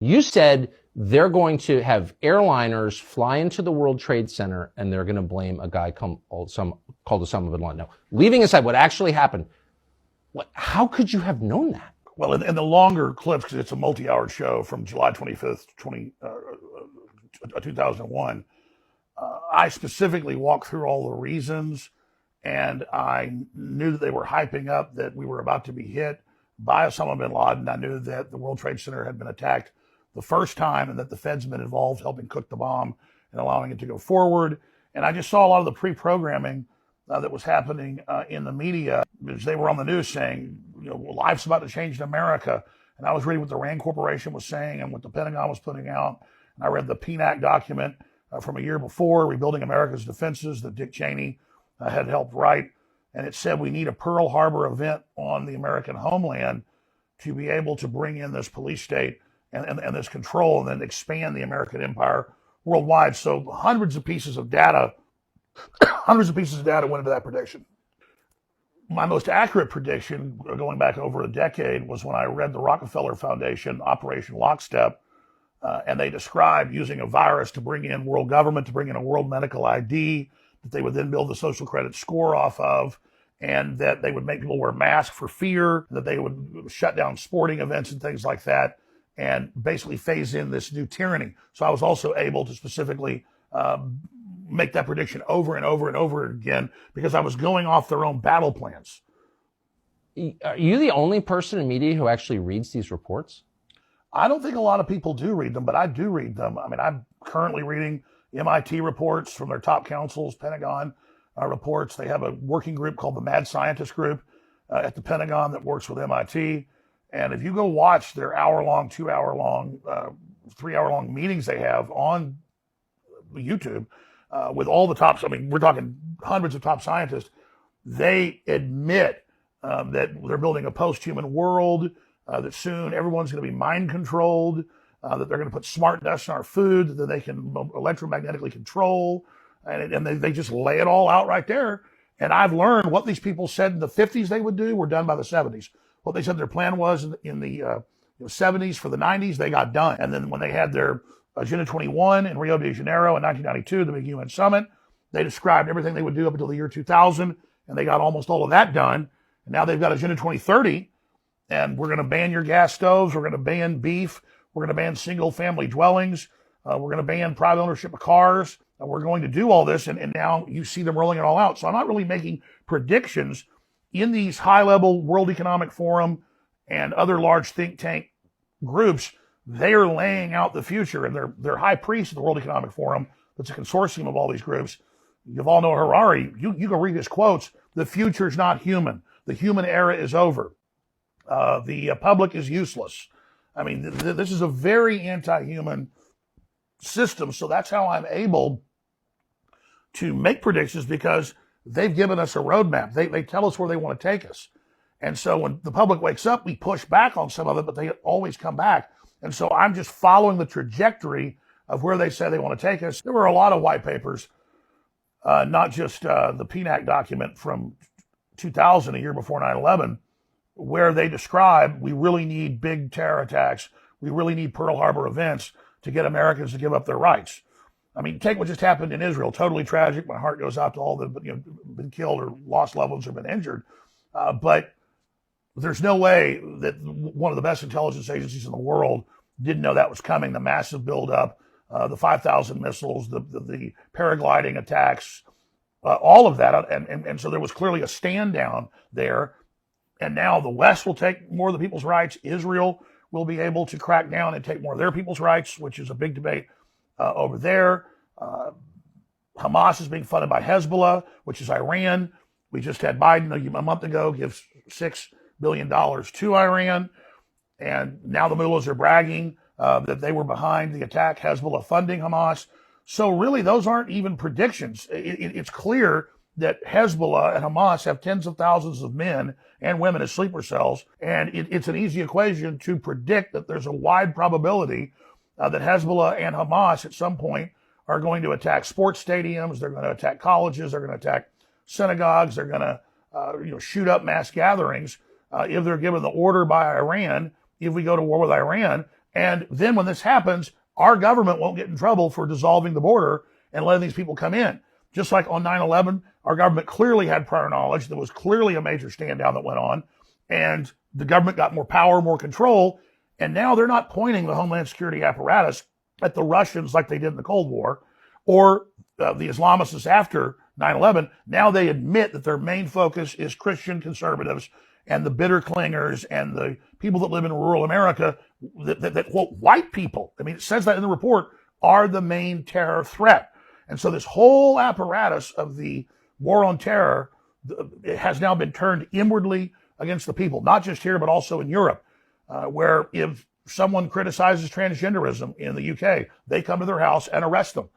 You said they're going to have airliners fly into the World Trade Center and they're going to blame a guy called Osama bin Laden. No, leaving aside what actually happened, how could you have known that? Well, in the longer clips, because it's a multi-hour show from July 25th, 2001, I specifically walked through all the reasons, and I knew that they were hyping up that we were about to be hit by Osama bin Laden. I knew that the World Trade Center had been attacked the first time and that the Fed's been involved helping cook the bomb and allowing it to go forward. And I just saw a lot of the pre-programming that was happening in the media, because they were on the news saying, life's about to change in America. And I was reading what the RAND Corporation was saying and what the Pentagon was putting out. And I read the PNAC document from a year before, Rebuilding America's Defenses, that Dick Cheney had helped write. And it said we need a Pearl Harbor event on the American homeland to be able to bring in this police state and this control and then expand the American empire worldwide. So hundreds of pieces of data went into that prediction. My most accurate prediction, going back over a decade, was when I read the Rockefeller Foundation Operation Lockstep, and they described using a virus to bring in world government, to bring in a world medical ID, that they would then build the social credit score off of, and that they would make people wear masks for fear, that they would shut down sporting events and things like that, and basically phase in this new tyranny. So I was also able to specifically make that prediction over and over and over again, because I was going off their own battle plans. Are you the only person in media who actually reads these reports? I don't think a lot of people do read them, but I do read them. I mean, I'm currently reading MIT reports from their top counsels, Pentagon reports. They have a working group called the Mad Scientist Group at the Pentagon that works with MIT. And if you go watch their hour-long, 2-hour-long, 3-hour-long meetings they have on YouTube with all the tops, I mean, we're talking hundreds of top scientists, they admit that they're building a post-human world, that soon everyone's going to be mind-controlled, that they're going to put smart dust in our food that they can electromagnetically control, and they just lay it all out right there. And I've learned what these people said in the 50s they would do were done by the 70s. What they said their plan was in the 70s for the 90s, they got done. And then when they had their Agenda 21 in Rio de Janeiro in 1992, the big UN summit, they described everything they would do up until the year 2000, and they got almost all of that done. And now they've got Agenda 2030, and we're going to ban your gas stoves, we're going to ban beef, we're going to ban single-family dwellings, we're going to ban private ownership of cars, we're going to do all this, and now you see them rolling it all out. So I'm not really making predictions in these high-level World Economic Forum and other large think tank groups. They are laying out the future, and they're high priests of the World Economic Forum. That's a consortium of all these groups. Yuval Noah Harari, you can read his quotes. The future's not human. The human era is over. The public is useless. I mean, this is a very anti-human system. So that's how I'm able to make predictions, because they've given us a roadmap. They tell us where they want to take us. And so when the public wakes up, we push back on some of it, but they always come back. And so I'm just following the trajectory of where they say they want to take us. There were a lot of white papers, not just the PNAC document from 2000, a year before 9/11, where they describe we really need big terror attacks. We really need Pearl Harbor events to get Americans to give up their rights. I mean, take what just happened in Israel. Totally tragic. My heart goes out to all that have been killed or lost loved ones or been injured. But there's no way that one of the best intelligence agencies in the world didn't know that was coming. The massive buildup, the 5,000 missiles, the paragliding attacks, all of that. And so there was clearly a stand down there. And now the West will take more of the people's rights. Israel will be able to crack down and take more of their people's rights, which is a big debate over there. Hamas is being funded by Hezbollah, which is Iran. We just had Biden a month ago give $6 billion to Iran. And now the mullahs are bragging that they were behind the attack, Hezbollah funding Hamas. So really, those aren't even predictions. It's clear that Hezbollah and Hamas have tens of thousands of men and women as sleeper cells. And it's an easy equation to predict that there's a wide probability that Hezbollah and Hamas at some point are going to attack sports stadiums. They're going to attack colleges. They're going to attack synagogues. They're going to shoot up mass gatherings if they're given the order by Iran. If we go to war with Iran, And then when this happens, our government won't get in trouble for dissolving the border and letting these people come in. Just like on 9/11, our government clearly had prior knowledge. There was clearly a major stand down that went on, and the government got more power, more control. And now they're not pointing the Homeland Security apparatus at the Russians like they did in the Cold War or the Islamists after 9/11. Now they admit that their main focus is Christian conservatives and the bitter clingers and the people that live in rural America, that quote, white people, I mean, it says that in the report, are the main terror threat. And so this whole apparatus of the war on terror has now been turned inwardly against the people, not just here, but also in Europe, where if someone criticizes transgenderism in the UK, they come to their house and arrest them.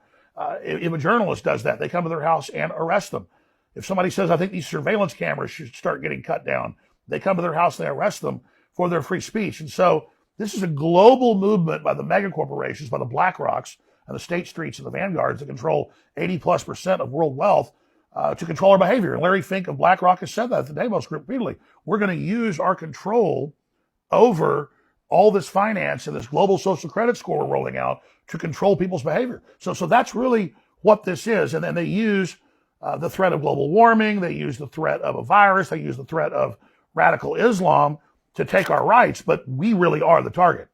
If a journalist does that, they come to their house and arrest them. If somebody says, I think these surveillance cameras should start getting cut down, they come to their house and they arrest them for their free speech. And so this is a global movement by the mega corporations, by the BlackRocks and the State Streets and the Vanguards that control 80+% of world wealth to control our behavior. And Larry Fink of BlackRock has said that at the Davos Group repeatedly. We're going to use our control over all this finance and this global social credit score we're rolling out to control people's behavior. So that's really what this is. And then they use the threat of global warming. They use the threat of a virus. They use the threat of radical Islam to take our rights. But we really are the target.